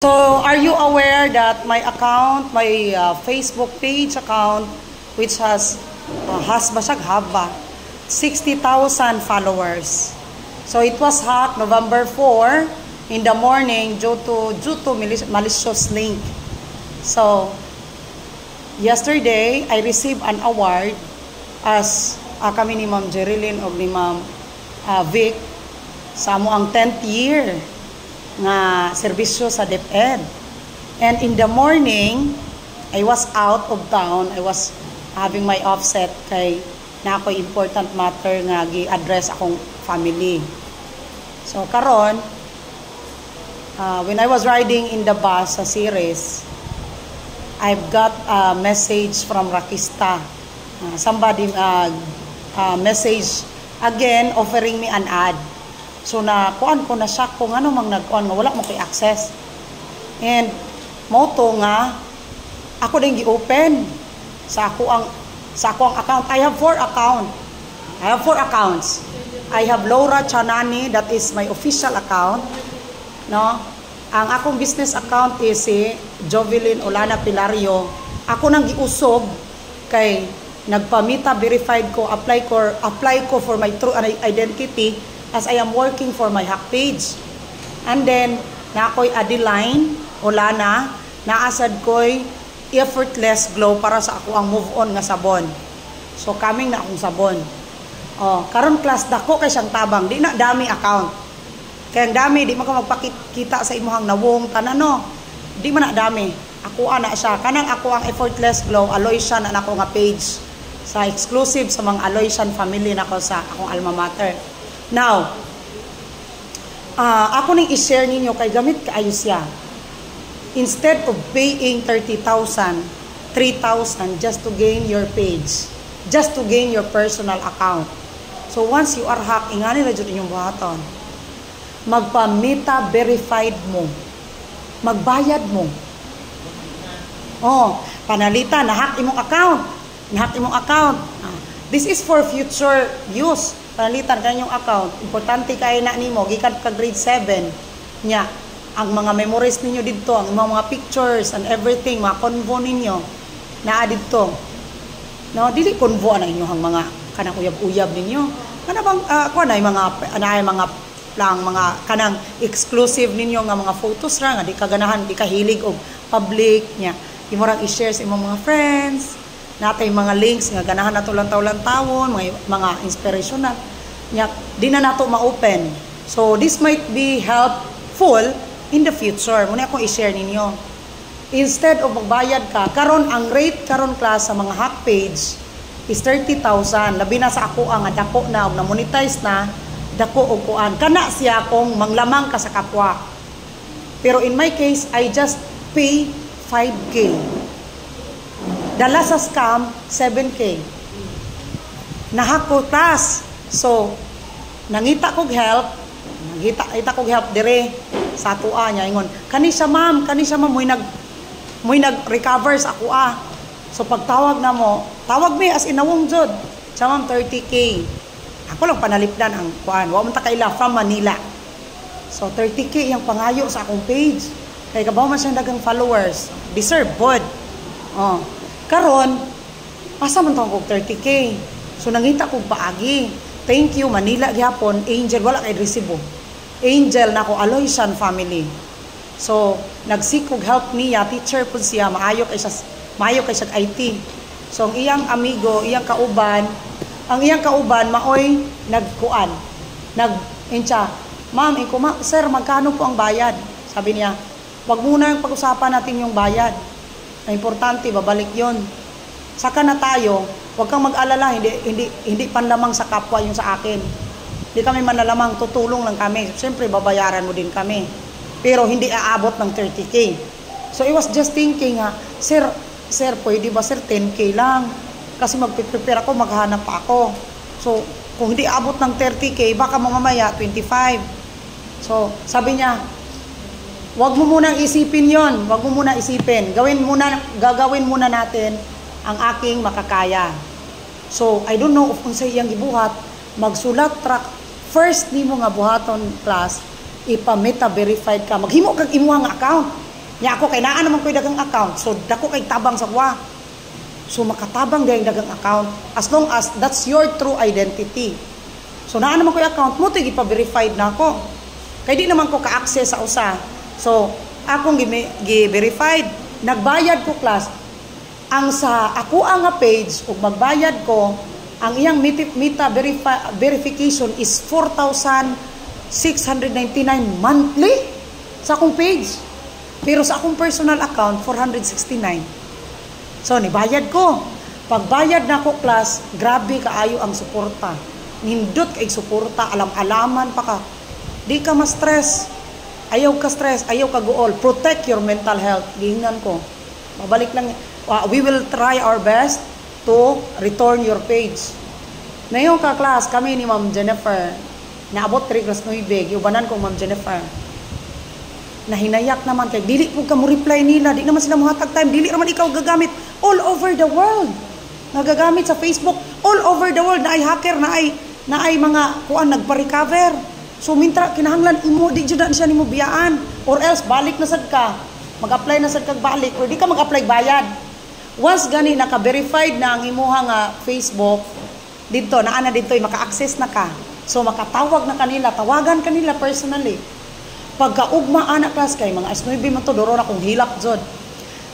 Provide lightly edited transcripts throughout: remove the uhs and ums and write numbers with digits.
So, are you aware that my account, my Facebook page account, which has basag haba, 60,000 followers. So, it was hacked November 4 in the morning due to malicious link. So, yesterday, I received an award as kami ni Ma'am Jerilyn o ni Ma'am Vic sa amoang 10th year nga serbisyo sa DepEd. And in the morning, I was out of town. I was having my offset kay na ako'y important matter nga gi-address akong family. So karon, when I was riding in the bus sa series, I've got a message from Rakista. Somebody message again offering me an ad. So na kuan ko na siya kung ano mang nagkuan nga wala mo kay access. And moto nga ako din gi-open sa ako ang account. I have 4 accounts. I have Laura Chanani, that is my official account, no? Ang akong business account is si Jovelyn Olana Pilario. Ako nang giusog kay nagpamita verified ko, apply ko for my true identity as I am working for my hack page. And then, na ako'y Adeline, Olana, naasad ko'y effortless glow para sa ako ang move on nga sabon. So, coming na akong sabon. Karon class dako kay siyang tabang, di na dami account. Kaya ang dami, di man ka magpakita sa imuhang nawong tanano. Di man na dami. Ako ana siya. Kanang ako ang effortless glow, Aloysian na ako nga page. Sa exclusive sa mga Aloysian family na ko sa akong alma mater. Now, ako nang i-share ninyo kay gamit kaayo siya. Instead of paying 30,000, 3,000 just to gain your page, just to gain your personal account. So once you are hacked, ingani na dyan inyong buhaton. Magpamita verified mo. Magbayad mo. Panalitan, na-hack imong account. Na-hack imong account. This is for future use. Panalitan kanyong account. Importante kay na nimo gikan ka grade 7 nya ang mga memories ninyo didto, ang mga pictures and everything, mga convo ninyo naa didto. No, dili convo na inyo ang mga kanang uyab-uyab ninyo. Kana bang mga kanang exclusive ninyo nga mga photos ra nga di kaganahan, di kahilig og public nya. Imo rang i-share sa imong mga friends. Natay mga links nga ganahan nato lang tawon, mga inspirational nya di na nato ma-open. So this might be helpful in the future. Muna akong i-share ninyo. Instead of magbayad ka, karon ang rate karon class sa mga hack page is 30,000. Labi na sa ako ang dako na og na-monetize na dako og kuan. Kana siya kung manglamang ka sa kapwa. Pero in my case, I just pay 5K. Dala sa scam, 7K. Nahack ko class. So, nangita kog help dire sa tua niya ingon. Kani siya ma'am moy nag-recover sa ako So pagtawag na mo, tawag mi as inawong jud. Siya ma'am 30K. Ako lang panalipdan ang kuan. Wa man ta kaila from Manila. So 30K yung pangayo sa akong page. Kay kabaw man siya dagang followers. Deserve bod. Karon, asa man tawag og 30K. So nangita kog paagi. Thank you Manila gyapon, Angel wala kay resibo. Angel nako Aloysian family. So nagseek og help niya, teacher pud siya, maayo kay siya IT. So ang iyang amigo, iyang kauban maoy nagkuan. Nag-incha, "Ma'am, sir, magkano po ang bayad?" Sabi niya, "Wag muna yung pag-usapan natin yung bayad. Na importante babalik 'yon. Saka na tayo, huwag kang mag-alala, hindi panlamang sa kapwa yung sa akin. Hindi kami manlalamang, tutulong lang kami. Siyempre, babayaran mo din kami. Pero hindi aabot ng 30K. So, I was just thinking, Sir, pwede ba sir 10K lang? Kasi mag-prepare ako, maghanap pa ako. So, kung hindi aabot ng 30K, baka mamamaya 25. So, sabi niya, wag mo munang isipin yon. Wag mo muna isipin. Gagawin muna natin ang aking makakaya. So, I don't know kung sa iyang gibuhat, magsulat track. First nimo nga buhaton class, ipameta verified ka. Maghimo kag imuhang account. Nya ako kay naa naman ko'y dagang account. So dako kay tabang sa kuha. So makatabang dahil dagang account as long as that's your true identity. So naa naman ko'y account mo to gipa-verified na ako. Kay di naman ko ka-access sa usa. So akong gi-verified, nagbayad ko class. Ang sa ako nga page ug magbayad ko, ang iyang meta verification is 4,699 monthly sa akong page. Pero sa akong personal account, 469. So, nibayad ko. Pagbayad na ko, class, grabe kaayo ang suporta. Nindot kay suporta, alam-alaman pa ka. Di ka ma-stress. Ayaw ka stress, ayaw ka guol. Protect your mental health. Giingnan ko. Mabalik lang. We will try our best to return your page. Ngayon ka, class, kami ni Ma'am Jennifer, naabot 3 class 9, iubanan ko Ma'am Jennifer. Nahinayak naman kay dili po ka mo reply nila, di naman sila muhatag time, dili naman ikaw gagamit all over the world. Nagagamit sa Facebook all over the world na ay hacker, na ay mga kuan nagpa-recover. So mintra kinahanglan imo di jud na siya nimo biyaan or else balik na sad ka. Mag-apply na sad kag balik or di ka mag-apply bayad. Once gani naka-verified na ang imuha nga Facebook dito, naana dito maka-access na ka. So makatawag na kanila, tawagan kanila personally. Pagkaugma anak class kay mga asnoy man to doro na kung hilak jud.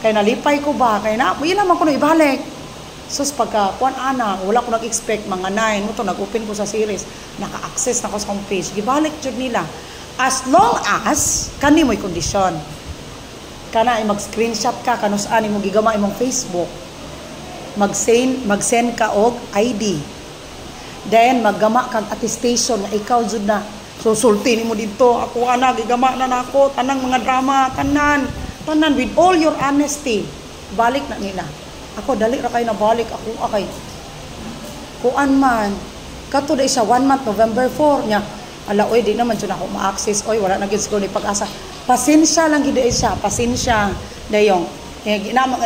Kay nalipay ko ba kay na yun naman ko na ibalik. Sus pagka kuan ana wala ko nag-expect mga 9 mo to nag-open ko sa series, naka-access na ko sa home page. Gibalik jud nila. As long as kani mo'y kondisyon. Kana ay mag-screenshot ka kanus ani mo gigama imong Facebook. Mag-send ka og ID. Then maggama kang attestation nga ikaw jud na. So sulti nimo dito, ako ana gigama na nako tanang mga drama, tanan with all your honesty. Balik na nila. Ako dali ra kay na balik ako akay. Kuan man kato dai siya 1 month November 4 nya. Ala oy di naman jud ako ma-access oy wala na gid siguro ni pag-asa. Pasensya lang gid siya, pasensya dayong.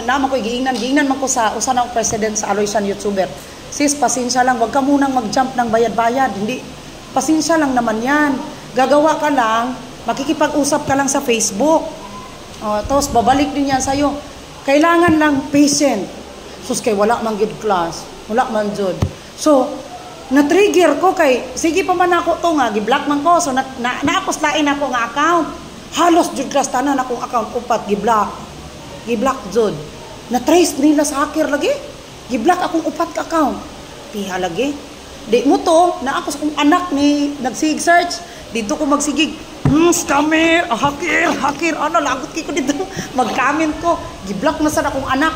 Nama ko giingnan man ko sa usa na president sa Aloysian YouTuber. Sis, pasensya lang, wag ka munang mag-jump ng bayad-bayad. Hindi, pasensya lang naman yan. Gagawa ka lang, makikipag-usap ka lang sa Facebook. Tapos babalik din yan sa'yo. Kailangan lang patient. Sus, kay wala man good class. Wala man jud. So, na-trigger ko kay, sige pa man ako to nga, gi-block man ko. So, naaposlain ako nga account. Halos jud class, tanan akong account upat, gi-block. Gi-block jud. Na-trace nila sa hacker lagi. Gi-block akong upat ka account. Piha lagi. Di mo to, na ako sa kong anak ni nagsig search. Dito ko magsigig. Scammer, hacker, ano, lagot ko dito. Mag-comment ko. Gi-block na sa akong anak.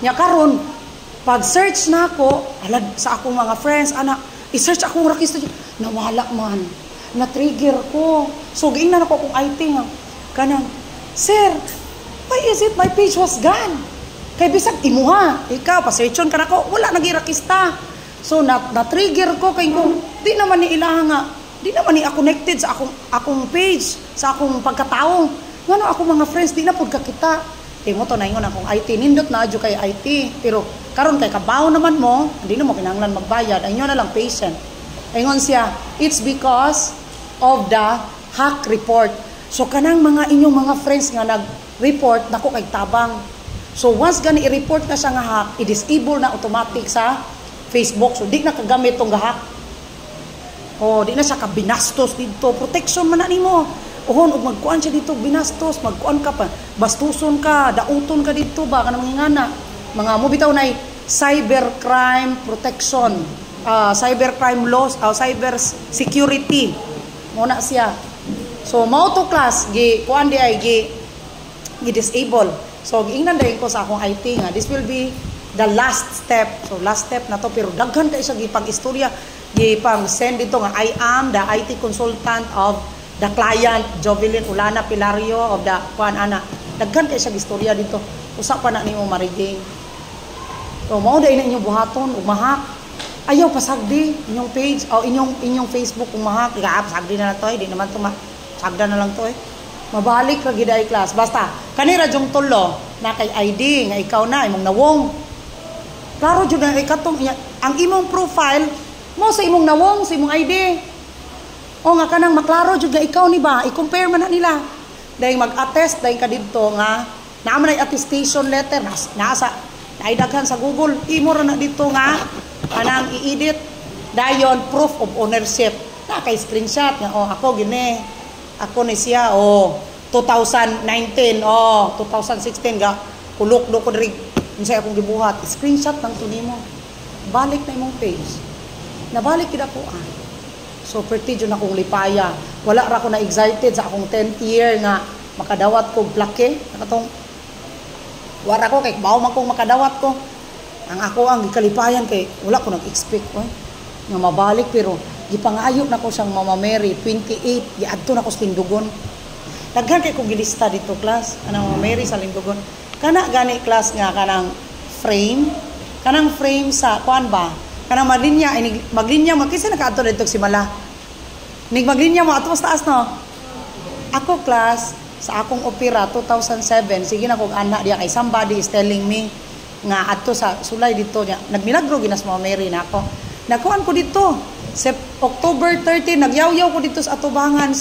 Nya karon pag search na ako, alad sa akong mga friends, anak, i-search akong rakista. Nawala man. Na-trigger ko. So, giingnan ako kung IT nga. Kanang, sir, why is it my page was gone? Kay bisag imuha, ikaw pa-searchon ka na ko, wala nagirakista. So na-trigger ko kay kung di naman ni ilaha nga, di naman ni connected sa akong page, sa akong pagkatao. Ngano ako mga friends di na pud ka kita. Mo to na ingon akong IT, nindot na adyo kay IT. Pero karon kay kabaw naman mo, hindi na mo kinahanglan magbayad. Ayun na lang patient. Ayun siya, it's because of the hack report. So kanang mga inyong mga friends nga nag-report nako kay tabang. So once gani i-report na siya nga hack, i-disable na automatic sa Facebook. So di na kagamit tong hack. Di na siya kabinastos dito. Protection man na nimo. Ug magkuan siya dito binastos, magkuan ka pa. Bastuson ka, dauton ka dito ba kanang ngana. Mga mo bitaw nay cybercrime protection, cybercrime laws, cyber security. Mo na siya. So mao to class gi kuan di ay gi disable. So, giingnan dahil ko sa akong IT nga, this will be the last step. So, last step na to, pero daghan kayo sa gipang-istorya, gipang-send dito nga, I am the IT consultant of the client, Jovelyn Ulana Pilario of the Juan Ana. Daghan kayo sa istorya dito. Usa pa na ni mo mariging. So, mao dahil na inyong buhaton, umahak. Ayaw pasagdi, inyong page, o inyong Facebook, umahak. Pasagdi na lang to, di naman to sagda na lang to Mabalik ka giday class. Basta, kanira jong tulo na kay ID, nga ikaw na, imong nawong. Klaro jud na ikatong, ang imong profile, mo sa imong nawong, sa imong ID. Nga kanang maklaro jud nga ikaw ni ba, i-compare man na nila. dahil mag-attest dahil ka dito nga naman ay attestation letter nasa naidaghan sa Google imo ra na dito nga kanang i-edit dayon proof of ownership na kay screenshot nga ako gini ako ni siya 2019 2016 ga kulok do ko diri unsay akong gibuhat screenshot lang to nimo balik na imong page nabalik gid ako so pretty jud akong lipaya wala ra ko na excited sa akong 10th year nga makadawat ko plaque nakatong wala ko kay bawo man kong makadawat ko ang ako ang gikalipayan kay wala ko nag-expect nga mabalik pero gipangayo na ko siyang Mama Mary 28 giadto na ko sa Lindugon daghan kay kong gilista dito class anang Mama Mary sa Lindugon kana gani class nga kanang frame sa kuan ba kanang maglinya makisa nakaadto dito si Mala nig maglinya mo ato taas no ako class sa akong opera 2007 sige na kog anak diya kay somebody is telling me nga adto sa sulay dito niya nagmilagro ginas Mama Mary na ako nakuan ko dito October 13 nagyaw-yaw ko dito sa atubangan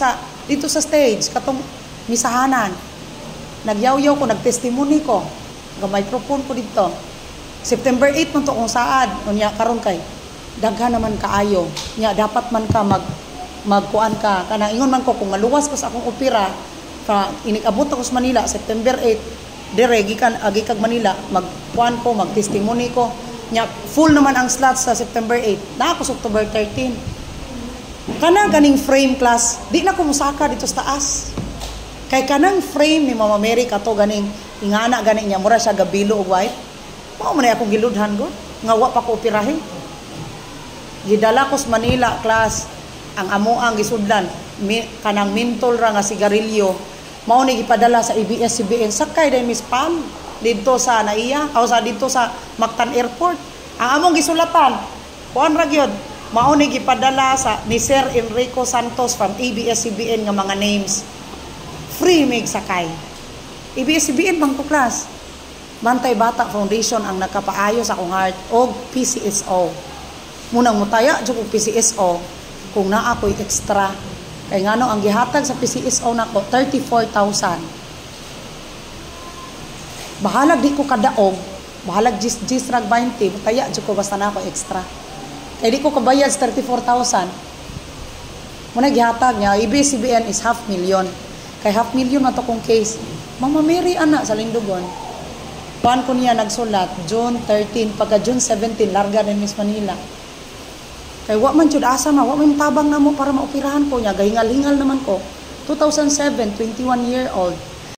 dito sa stage katong misahanan nagyaw-yaw ko nagtestimony ko nga microphone ko dito September 8 man to kung saad unya karon kay daghan naman kaayo nya dapat man ka magkuan ka kana ingon man ko kung maluwas ko sa akong opera inig-abot ako sa Manila September 8 dire gikan agi kag Manila magkuan ko magtestimony ko nya full naman ang slots sa September 8 na ako sa October 13 kana ganing frame class di na ko musaka dito sa taas kay kanang frame ni Mama Mary kato ganing ingana ganing nya mura siya gabilo og white mao man akong giludhan go nga wa pa ko operahin gidala ko sa Manila class ang amo ang gisudlan kanang mentol ra nga sigarilyo mao ni gipadala sa ABS-CBN sakay dai Miss Pam dito sa naiya o sa dito sa Mactan Airport ang among gisulatan kuan ra gyud mao ni gipadala ni Sir Enrico Santos from ABS-CBN nga mga names free mig sakay ABS-CBN bang ko class Bantay Bata Foundation ang nakapaayo sa akong heart og PCSO munang mutaya jud og PCSO kung naa ko'y extra kay ngano ang gihatag sa PCSO nako 34,000 bahalag di ko kadaog bahalag gis rag 20 mutaya jud ko basta na ako extra kay di ko kabayad sa 34,000 muna gihatag niya ABS-CBN is 500,000 kay 500,000 na to kong case Mama Mary ana sa Lindugon kuan ko niya nagsulat June 13 pagka June 17 larga rin Miss Manila kay wa man jud asa wa may tabang na mo para maoperahan ko niya gahingal-hingal naman ko 2007 21 year old